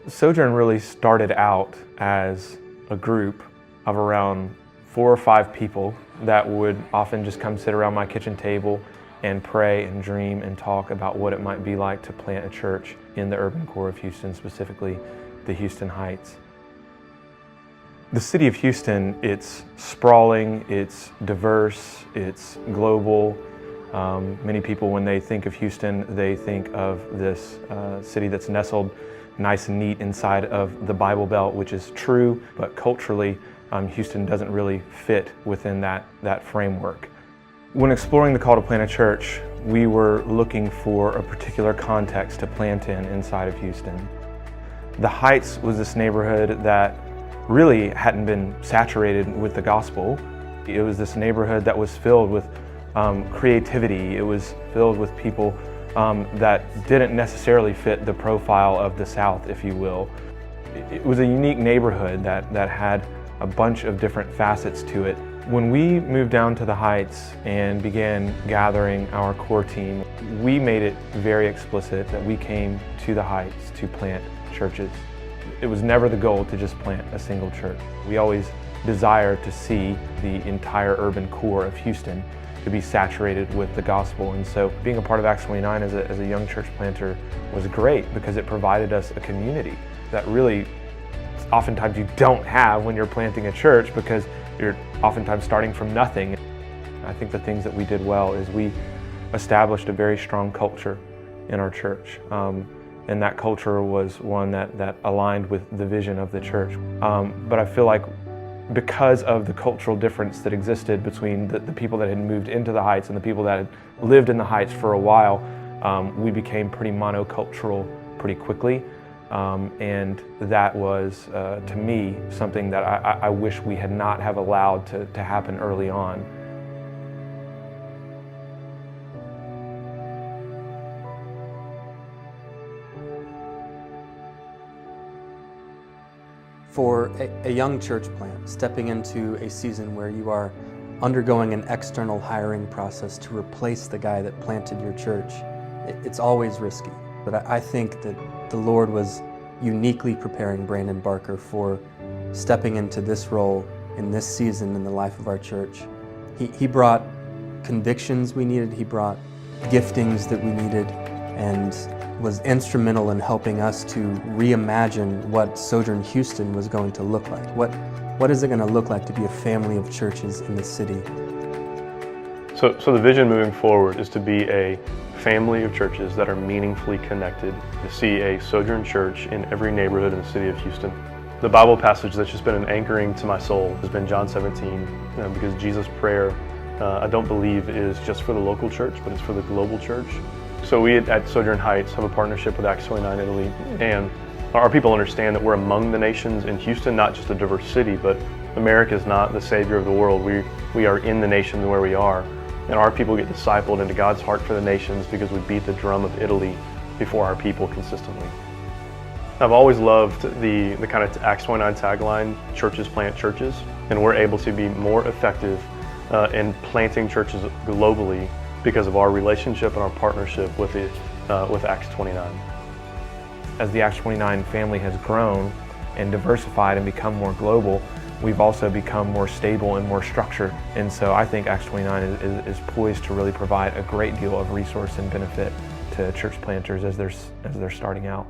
Sojourn really started out as a group of around 4 or 5 people that would often just come sit around my kitchen table and pray and dream and talk about what it might be like to plant a church in the urban core of Houston, specifically the Sojourn Heights. The city of Houston, it's sprawling, it's diverse, it's global. Many people, when they think of Houston, they think of this city that's nestled nice and neat inside of the Bible Belt, which is true, but culturally, Houston doesn't really fit within that framework. When exploring the call to plant a church, we were looking for a particular context to plant in inside of Houston. The Heights was this neighborhood that really hadn't been saturated with the gospel. It was this neighborhood that was filled with creativity. It was filled with people that didn't necessarily fit the profile of the South, if you will. It was a unique neighborhood that had a bunch of different facets to it. When we moved down to the Heights and began gathering our core team, we made it very explicit that we came to the Heights to plant churches. It was never the goal to just plant a single church. We always desired to see the entire urban core of Houston to be saturated with the gospel. And so being a part of Acts 29 as a young church planter was great because it provided us a community that really oftentimes you don't have when you're planting a church because you're oftentimes starting from nothing. I think the things that we did well is we established a very strong culture in our church. And that culture was one that aligned with the vision of the church. But I feel like because of the cultural difference that existed between the people that had moved into the Heights and the people that had lived in the Heights for a while, we became pretty monocultural pretty quickly. And that was, to me, something that I wish we had not have allowed to happen early on. For a young church plant, stepping into a season where you are undergoing an external hiring process to replace the guy that planted your church, it's always risky. But I think that the Lord was uniquely preparing Brandon Barker for stepping into this role in this season in the life of our church. He brought convictions we needed, he brought giftings that we needed, and was instrumental in helping us to reimagine what Sojourn Houston was going to look like. What is it going to look like to be a family of churches in the city? So the vision moving forward is to be a family of churches that are meaningfully connected, to see a Sojourn church in every neighborhood in the city of Houston. The Bible passage that's just been an anchoring to my soul has been John 17, because Jesus' prayer, I don't believe is just for the local church, but it's for the global church. So we at Sojourn Heights have a partnership with Acts 29 Italy, and our people understand that we're among the nations in Houston, not just a diverse city, but America is not the savior of the world. We are in the nations where we are, and our people get discipled into God's heart for the nations because we beat the drum of Italy before our people consistently. I've always loved the kind of Acts 29 tagline, churches plant churches, and we're able to be more effective in planting churches globally because of our relationship and our partnership with Acts 29. As the Acts 29 family has grown and diversified and become more global, we've also become more stable and more structured. And so I think Acts 29 is poised to really provide a great deal of resource and benefit to church planters as they're starting out.